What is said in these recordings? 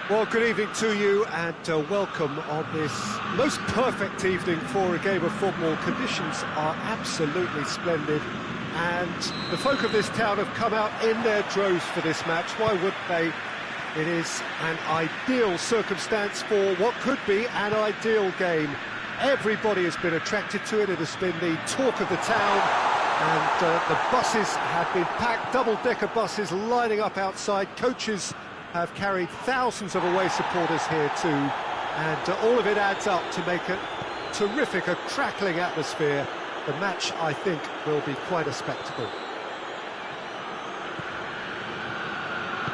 Well, good evening to you and welcome on this most perfect evening for a game of football. Conditions are absolutely splendid and the folk of this town have come out in their droves for this match. Why wouldn't they? It is an ideal circumstance for what could be an ideal game. Everybody has been attracted to it. It has been the talk of the town and the buses have been packed, double-decker buses lining up outside. Coaches have carried thousands of away supporters here too, and all of it adds up to make a terrific, a crackling atmosphere. The match, I think, will be quite a spectacle.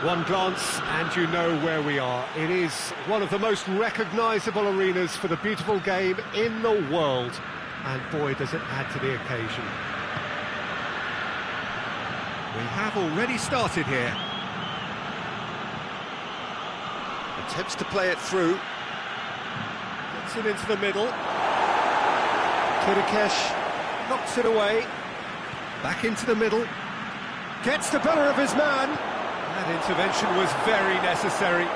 One glance and you know where we are. It is one of the most recognisable arenas for the beautiful game in the world, and boy does it add to the occasion. We have already started here. Attempts to play it through. Gets it into the middle. Kikyself knocks it away. Back into the middle. Gets the better of his man. That intervention was very necessary.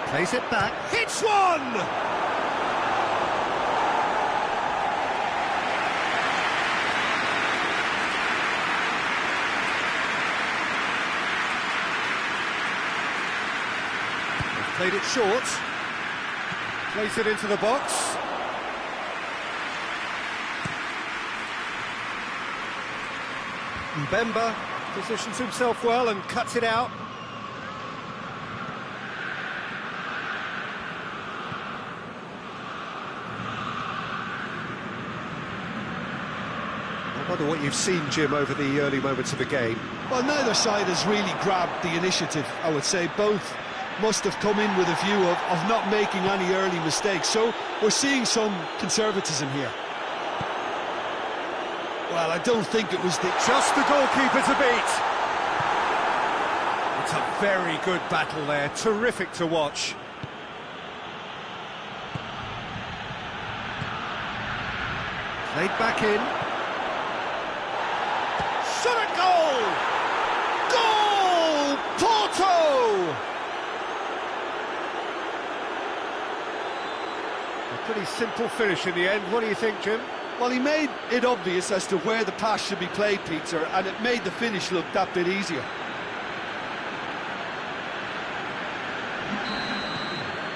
Plays it back, hits one! They've played it short, plays it into the box. Mbemba positions himself well and cuts it out. I wonder what you've seen, Jim, over the early moments of the game. Well, neither side has really grabbed the initiative, I would say. Both must have come in with a view of not making any early mistakes. So we're seeing some conservatism here. Well, I don't think it was just the goalkeeper to beat. It's a very good battle there, terrific to watch. Played back in. Shot at goal! Goal! Porto! A pretty simple finish in the end. What do you think, Jim? Well, he made it obvious as to where the pass should be played, Peter, and it made the finish look that bit easier.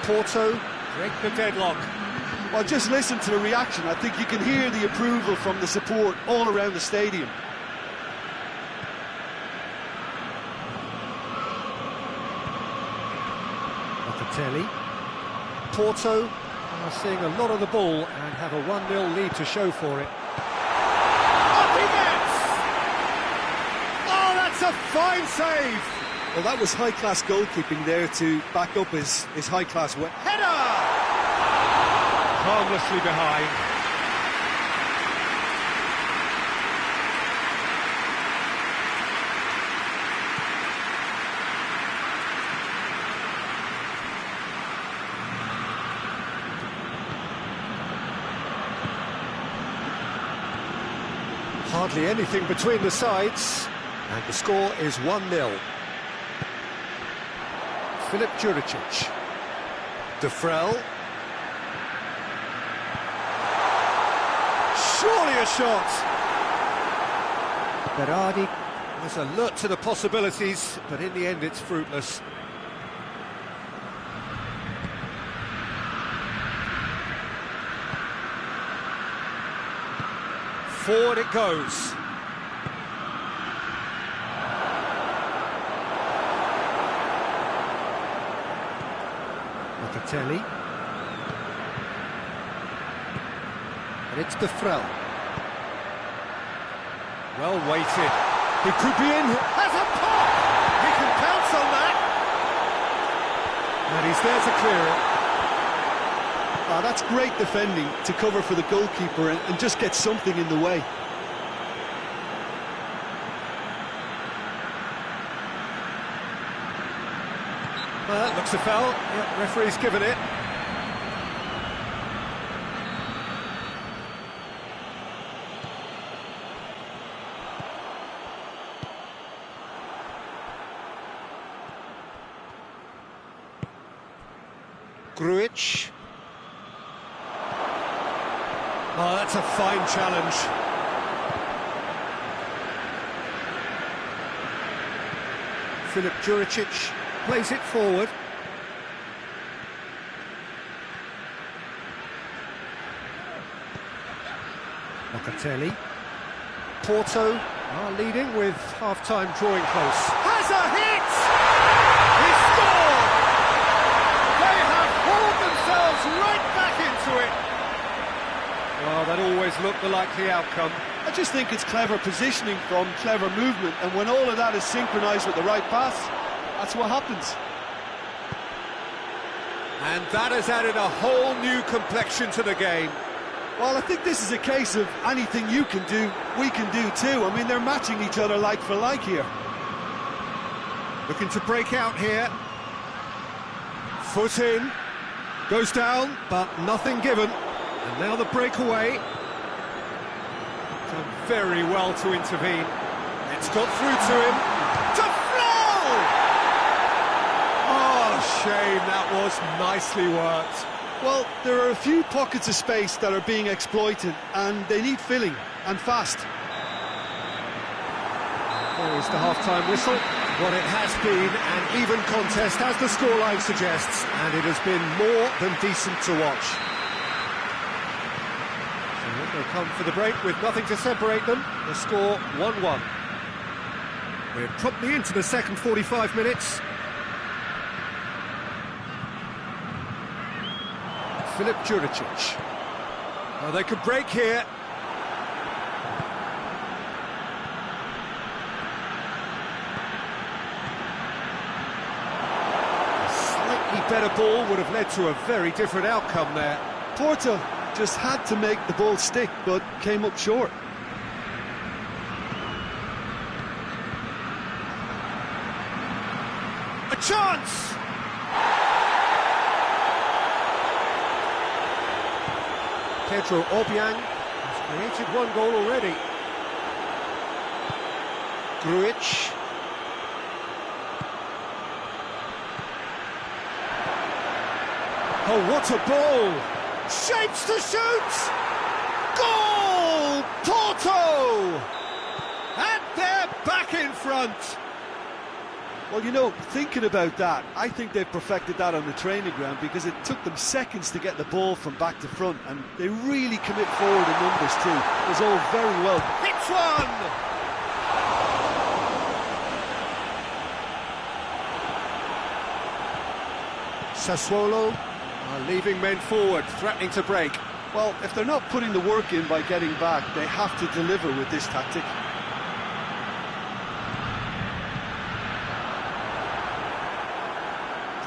Porto break the deadlock. Well, just listen to the reaction. I think you can hear the approval from the support all around the stadium. Porto are seeing a lot of the ball and have a 1-0 lead to show for it. Up he gets! Oh, that's a fine save! Well, that was high-class goalkeeping there to back up his high-class work. Header! Harmlessly behind. Hardly anything between the sides, and the score is 1-0. Filip Juricic. Defrel. Surely a shot! Berardi was alert to the possibilities, but in the end it's fruitless. Forward it goes. Locatelli. And it's Defrel. Well weighted. He could be in. Has a pop! He can pounce on that. And he's there to clear it. That's great defending to cover for the goalkeeper and just get something in the way. Well, that looks a foul. Yeah, referee's given it. Grujic. Oh, that's a fine challenge. Filip Juricic plays it forward. Locatelli. Porto are leading with half-time drawing close. Has a hit! He scored! They have hauled themselves right back into it. Well, that always looked the likely outcome. I just think it's clever positioning from clever movement, and when all of that is synchronised with the right pass, that's what happens. And that has added a whole new complexion to the game. Well, I think this is a case of anything you can do, we can do too. I mean, they're matching each other like for like here. Looking to break out here. Foot in. Goes down, but nothing given. And now the breakaway. Done very well to intervene. It's got through to him. To Flo! Oh, shame, that was nicely worked. Well, there are a few pockets of space that are being exploited, and they need filling, and fast. There is the half-time whistle. What it has been an even contest, as the scoreline suggests, and it has been more than decent to watch. So they'll come for the break with nothing to separate them. The score 1-1. We're promptly into the second 45 minutes. Filip Juricic. Well, they could break here. A slightly better ball would have led to a very different outcome there. Porto just had to make the ball stick, but came up short. A chance! Pedro Obiang has created one goal already. Grujic. Oh, what a ball! Shapes to shoot! Goal! Porto! And they're back in front! Well, you know, thinking about that, I think they've perfected that on the training ground because it took them seconds to get the ball from back to front, and they really commit forward in numbers too. It was all very well. Hits one! Sassuolo are leaving men forward, threatening to break. Well, if they're not putting the work in by getting back, they have to deliver with this tactic.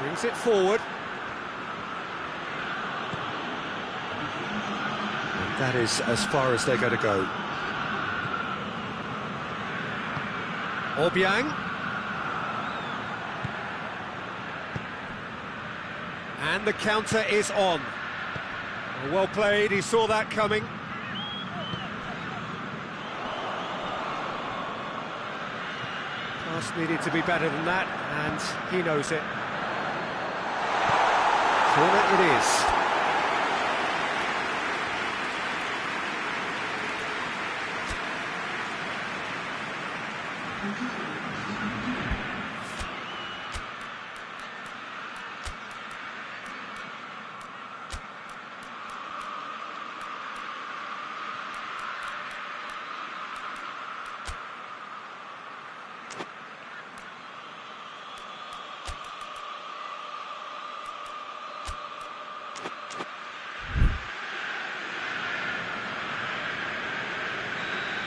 Brings it forward. And that is as far as they're going to go. Obiang. And the counter is on. Well played, he saw that coming. Pass needed to be better than that, and he knows it. Corner it is.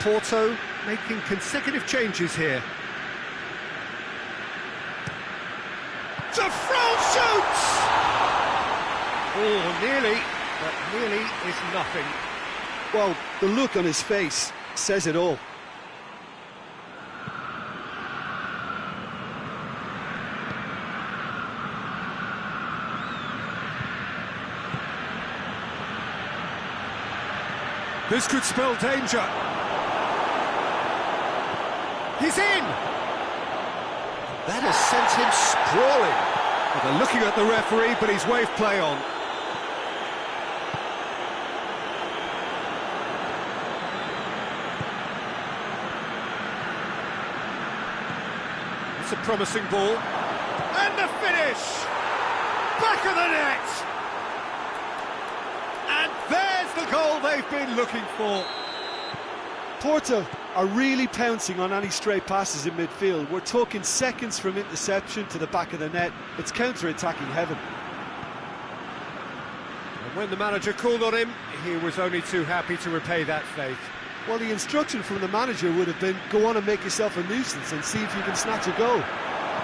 Porto making consecutive changes here. To throw shoots! Oh, nearly. but nearly is nothing. Well, the look on his face says it all. This could spell danger. He's in! That has sent him sprawling. Well, they're looking at the referee, but he's waved play on. It's a promising ball. And the finish! Back of the net! And there's the goal they've been looking for. Porto are really pouncing on any stray passes in midfield. We're talking seconds from interception to the back of the net. It's counter-attacking heaven. And when the manager called on him, he was only too happy to repay that faith. Well, the instruction from the manager would have been, go on and make yourself a nuisance and see if you can snatch a goal.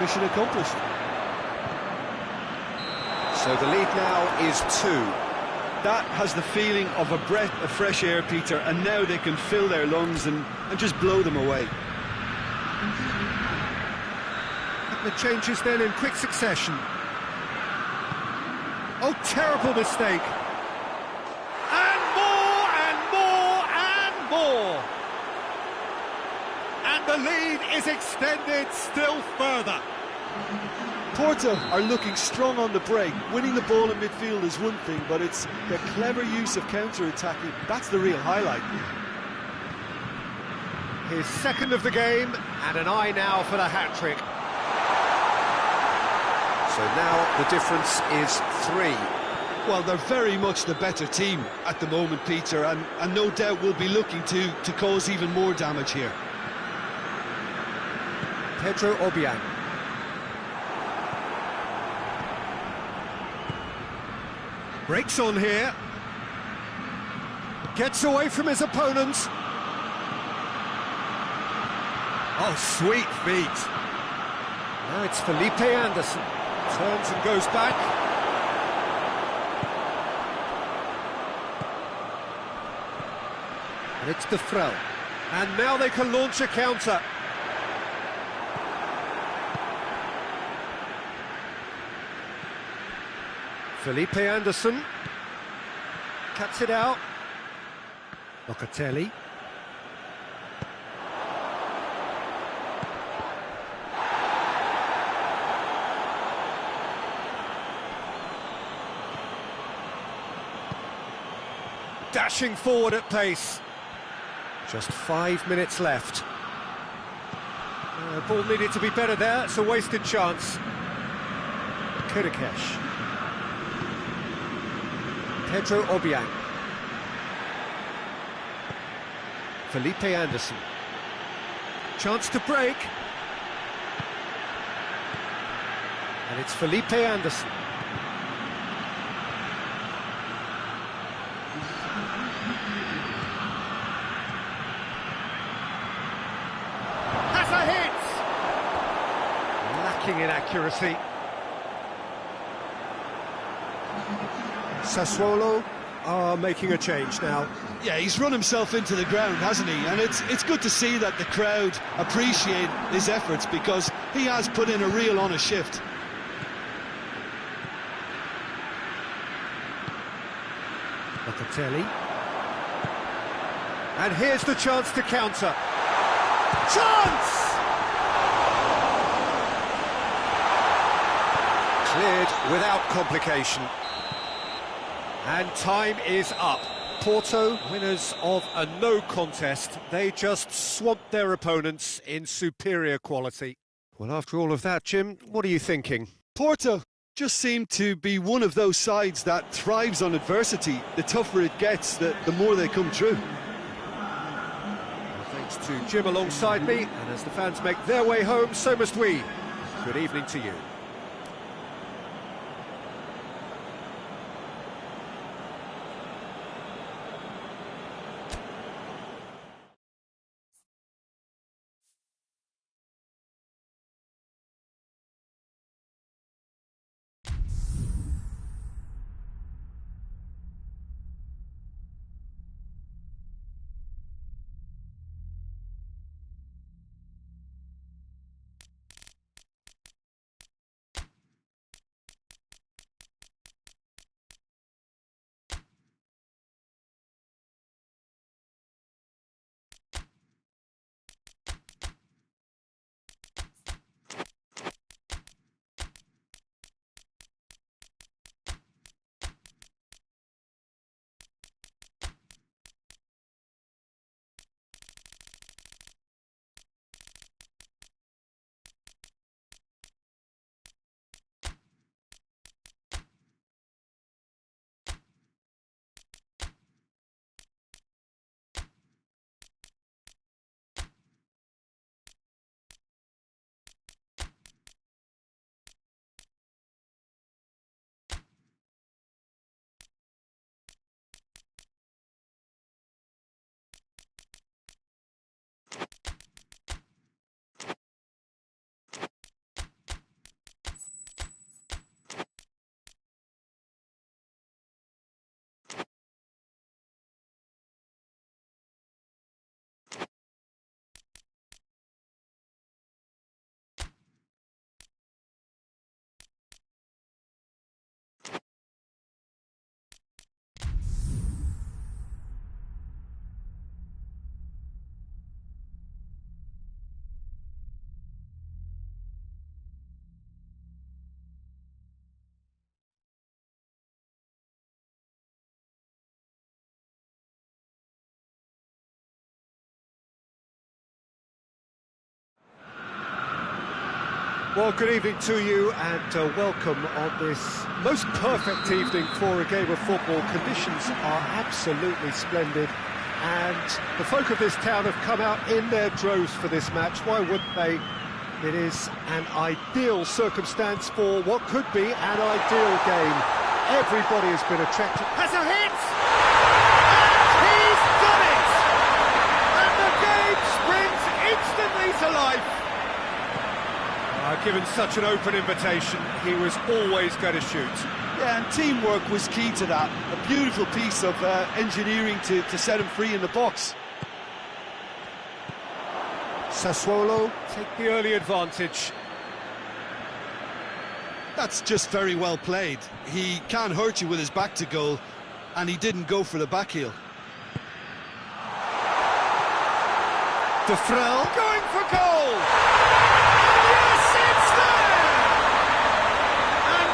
Mission accomplished. So the lead now is 2. That has the feeling of a breath of fresh air, Peter, and now they can fill their lungs and just blow them away. The changes then in quick succession. Oh, terrible mistake. And more, and more, and more. And the lead is extended still further. Porto are looking strong on the break. Winning the ball in midfield is one thing, but it's their clever use of counter-attacking. That's the real highlight. His second of the game, and an eye now for the hat-trick. So now the difference is 3. Well, they're very much the better team at the moment, Peter, and no doubt will be looking to cause even more damage here. Pedro Obiang. Breaks on here. Gets away from his opponents. Oh, sweet feet. Now it's Felipe Anderson. Turns and goes back. And it's De Frel. And now they can launch a counter. Felipe Anderson cuts it out. Locatelli. Dashing forward at pace. Just 5 minutes left. Ball needed to be better there. It's a wasted chance. Kirikesh. Pedro Obiang. Felipe Anderson. Chance to break. And it's Felipe Anderson. Has a hit! Lacking in accuracy. Sassuolo are making a change now. Yeah, he's run himself into the ground, hasn't he? And it's good to see that the crowd appreciate his efforts, because he has put in a real honest shift. Locatelli. And here's the chance to counter. Chance! Cleared without complication. And time is up. Porto, winners of a no contest. They just swamped their opponents in superior quality. Well, after all of that, Jim, what are you thinking? Porto just seem to be one of those sides that thrives on adversity. The tougher it gets, the more they come through. Well, thanks to Jim alongside me, and as the fans make their way home, so must we. Good evening to you. Well, good evening to you and welcome on this most perfect evening for a game of football. Conditions are absolutely splendid and the folk of this town have come out in their droves for this match. Why wouldn't they? It is an ideal circumstance for what could be an ideal game. Everybody has been attracted. Has a hit! And he's done it! And the game springs instantly to life. Given such an open invitation, he was always going to shoot. Yeah, and teamwork was key to that. A beautiful piece of engineering to set him free in the box. Sassuolo take the early advantage. That's just very well played. He can't hurt you with his back to goal, and he didn't go for the back heel. De Vrel going for goal!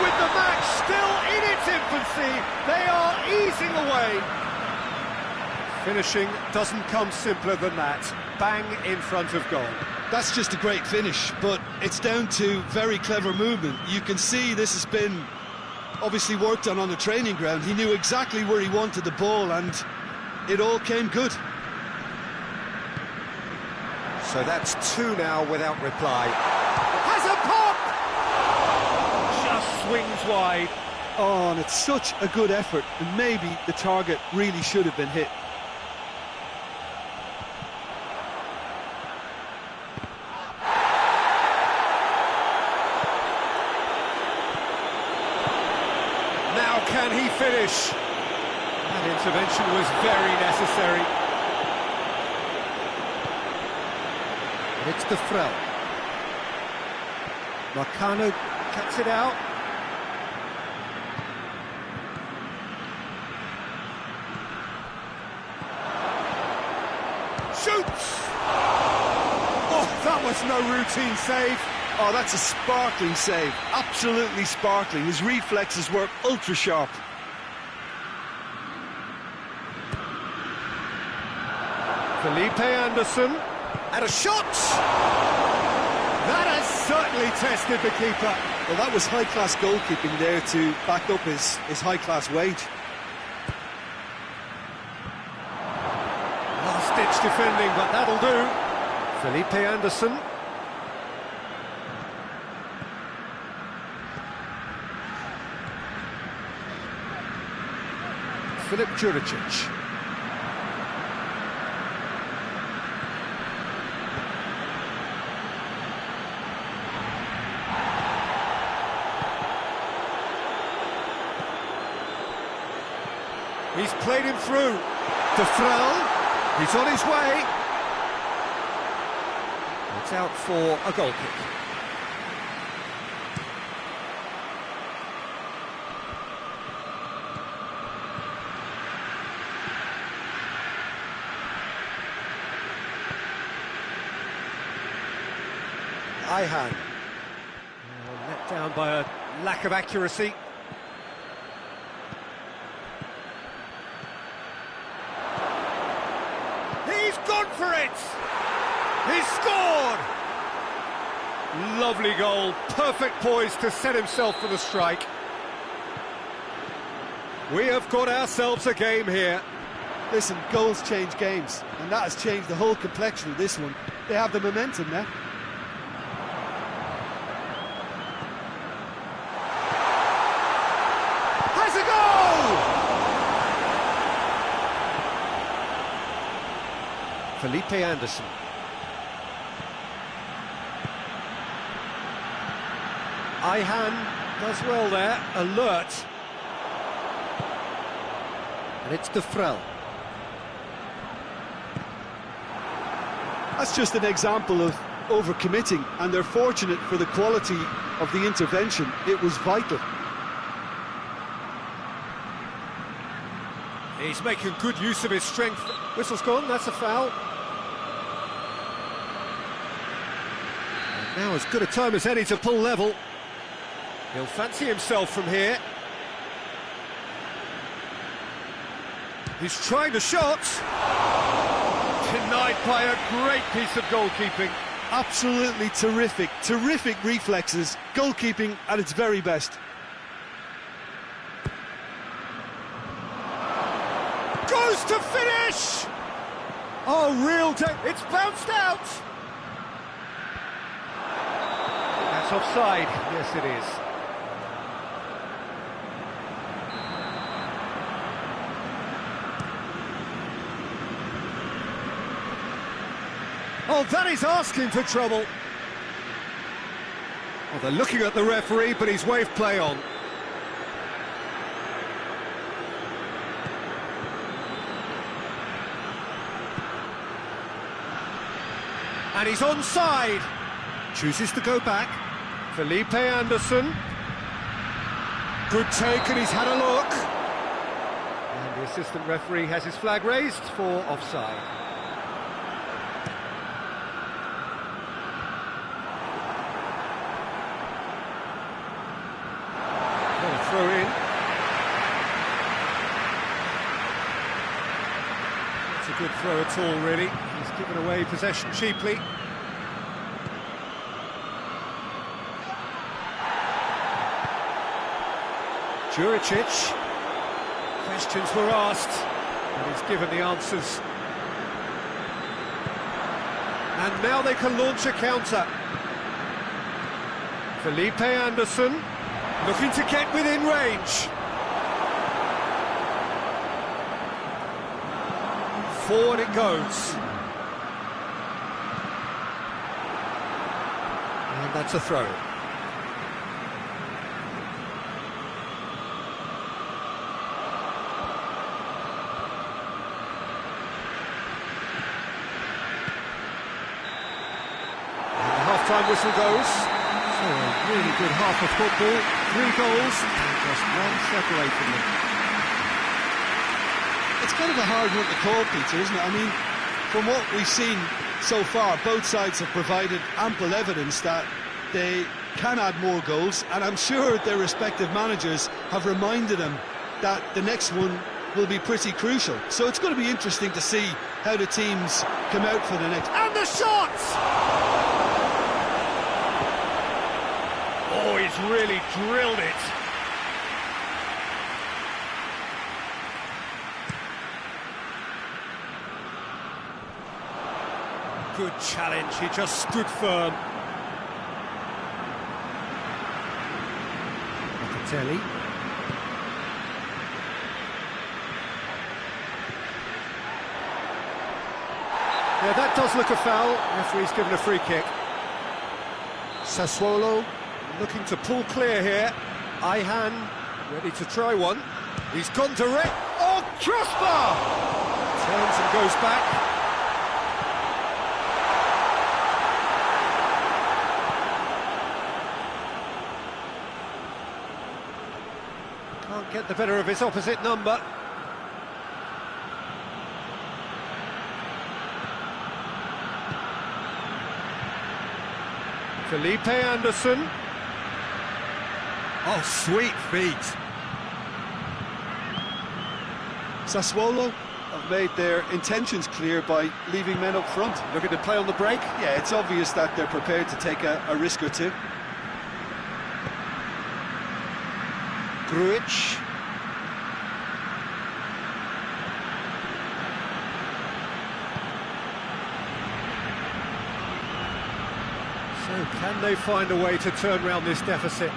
With the match still in its infancy, they are easing away. Finishing doesn't come simpler than that. Bang in front of goal. That's just a great finish, but it's down to very clever movement. You can see this has been obviously worked on the training ground. He knew exactly where he wanted the ball and it all came good. So that's two now without reply. Has a pop! Swings wide. Oh, and it's such a good effort, and maybe the target really should have been hit. Now can he finish? That intervention was very necessary. And it's De Vrel. Marcano cuts it out. Shoots! Oh, that was no routine save. Oh, that's a sparkling save. Absolutely sparkling. His reflexes were ultra sharp. Felipe Anderson. And a shot! That has certainly tested the keeper. Well, that was high-class goalkeeping there to back up his high-class wage. Last-ditch defending, but that'll do. Felipe Anderson. Filip Juricic. He's played him through. De Vrel. He's on his way. It's out for a goal kick. Ihan. Let down by a lack of accuracy. He's gone for it! He's scored! Lovely goal, perfect poise to set himself for the strike. We have got ourselves a game here. Listen, goals change games, and that has changed the whole complexion of this one. They have the momentum now. Has a goal! Felipe Anderson. Ihan does well there, alert. And it's De Vrel. That's just an example of overcommitting, and they're fortunate for the quality of the intervention. It was vital. He's making good use of his strength. Whistle's gone, that's a foul. And now as good a time as any to pull level. He'll fancy himself from here. He's trying the shot. Denied by a great piece of goalkeeping. Absolutely terrific, terrific reflexes, goalkeeping at its very best. Goes to finish! Oh, it's bounced out! That's offside, yes it is. Oh, that is asking for trouble. Well, they're looking at the referee, but he's waved play on. And he's onside. Chooses to go back. Felipe Anderson. Good take, and he's had a look. And the assistant referee has his flag raised for offside. Throw in. It's a good throw at all, really. He's given away possession cheaply. Juricic. Questions were asked, and he's given the answers. And now they can launch a counter. Felipe Anderson. Looking to get within range. Forward it goes. And that's a throw. And the half-time whistle goes. So a really good half of football, 3 goals, and just one separating them. It's kind of a hard one to call, Peter, isn't it? I mean, from what we've seen so far, both sides have provided ample evidence that they can add more goals, and I'm sure their respective managers have reminded them that the next one will be pretty crucial. So it's going to be interesting to see how the teams come out for the next. And the shot! Oh, he's really drilled it. Good challenge, he just stood firm. Locatelli. Yeah, that does look a foul. Referee's given a free kick. Sassuolo looking to pull clear here. Ihan ready to try one. He's gone direct. Oh, crossbar! Turns and goes back. Can't get the better of his opposite number. Felipe Anderson. Oh, sweet feet. Sassuolo have made their intentions clear by leaving men up front. Looking to play on the break. Yeah, it's obvious that they're prepared to take a risk or two. Grujic. So can they find a way to turn around this deficit?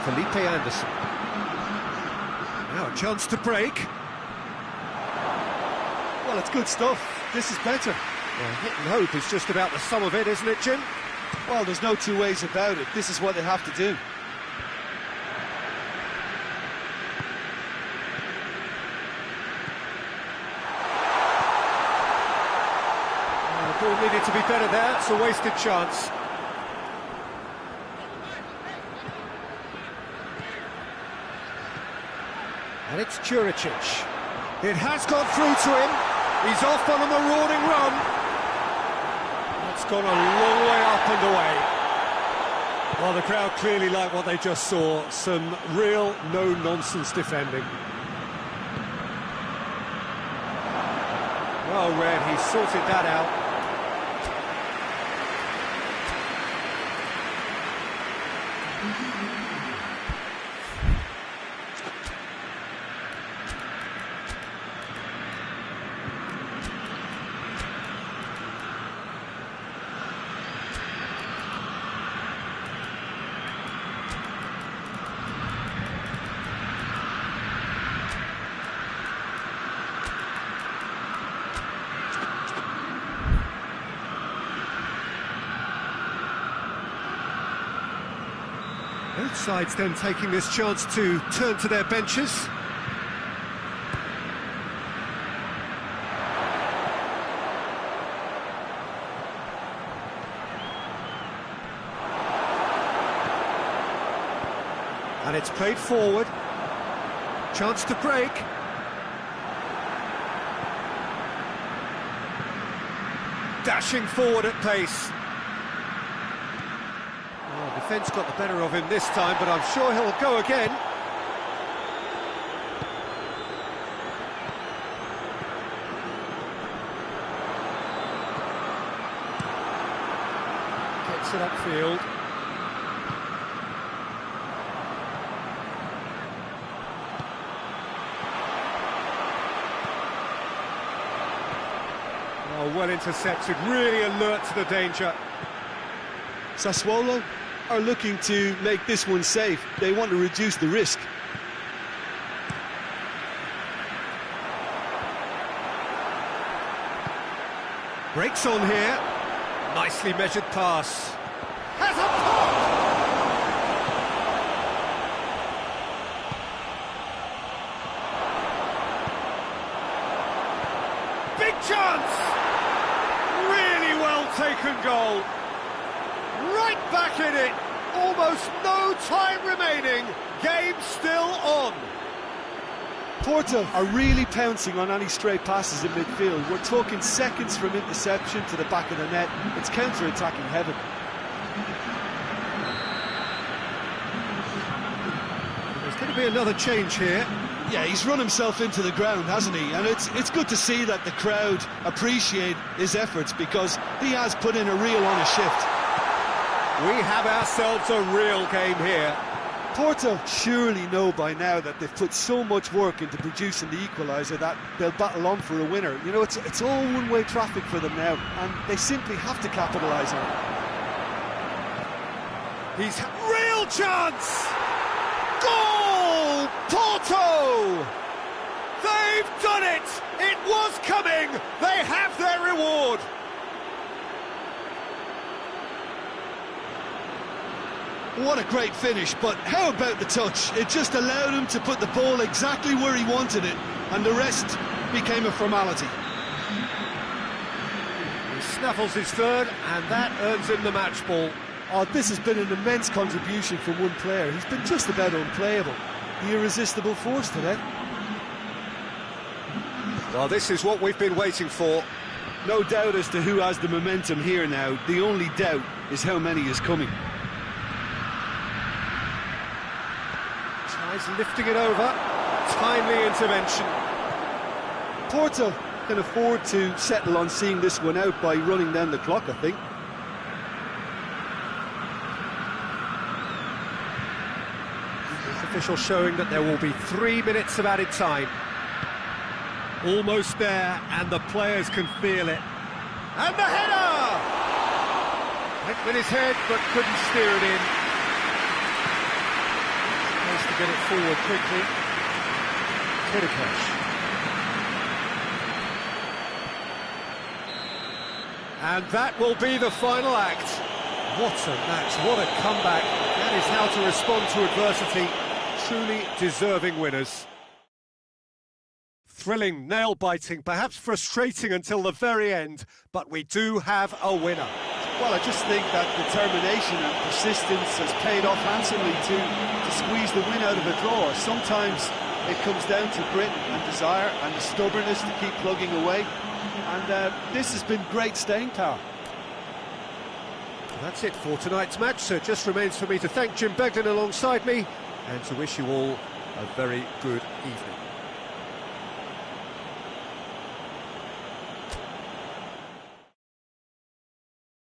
Felipe Anderson. Now a chance to break. Well, it's good stuff. This is better. Well, hit and hope is just about the sum of it, isn't it, Jim? Well, there's no two ways about it. This is what they have to do. The ball needed to be better there. It's a wasted chance. And it's Juricic. It has got through to him. He's off on a marauding run. It's gone a long way up and away. Well, the crowd clearly like what they just saw. Some real no-nonsense defending. Well read, he sorted that out. Both sides then taking this chance to turn to their benches. And it's played forward. Chance to break. Dashing forward at pace. Defence got the better of him this time, but I'm sure he'll go again. Gets it upfield. Oh, well intercepted, really alert to the danger. Sassuolo are looking to make this one safe. They want to reduce the risk. Breaks on here. Nicely measured pass. Has a pop! Big chance! Really well taken goal. Right back in it, almost no time remaining, game still on. Porto are really pouncing on any stray passes in midfield. We're talking seconds from interception to the back of the net. It's counter-attacking heaven. There's going to be another change here. Yeah, he's run himself into the ground, hasn't he? And it's good to see that the crowd appreciate his efforts, because he has put in a real honest shift. We have ourselves a real game here. Porto surely know by now that they've put so much work into producing the equaliser that they'll battle on for a winner. You know, it's all one-way traffic for them now, and they simply have to capitalise on it. He's real chance! Goal! Porto! They've done it! It was coming! They have their reward! What a great finish, but how about the touch? It just allowed him to put the ball exactly where he wanted it, and the rest became a formality. He snaffles his third, and that earns him the match ball. Oh, this has been an immense contribution from one player. He's been just about unplayable. The irresistible force today. Well, this is what we've been waiting for. No doubt as to who has the momentum here now. The only doubt is how many is coming. Tries lifting it over. Timely intervention. Porto can afford to settle on seeing this one out by running down the clock, I think. Official showing that there will be 3 minutes of added time. Almost there, and the players can feel it. And the header! Went with his head, but couldn't steer it in. Nice to get it forward quickly. Kikyself. And that will be the final act. What a match, what a comeback. That is how to respond to adversity. Truly deserving winners. Thrilling, nail-biting, perhaps frustrating until the very end, but we do have a winner. Well, I just think that determination and persistence has paid off handsomely to squeeze the win out of a draw. Sometimes it comes down to grit and desire and the stubbornness to keep plugging away. And this has been great staying power. That's it for tonight's match, so it just remains for me to thank Jim Begden alongside me and to wish you all a very good evening.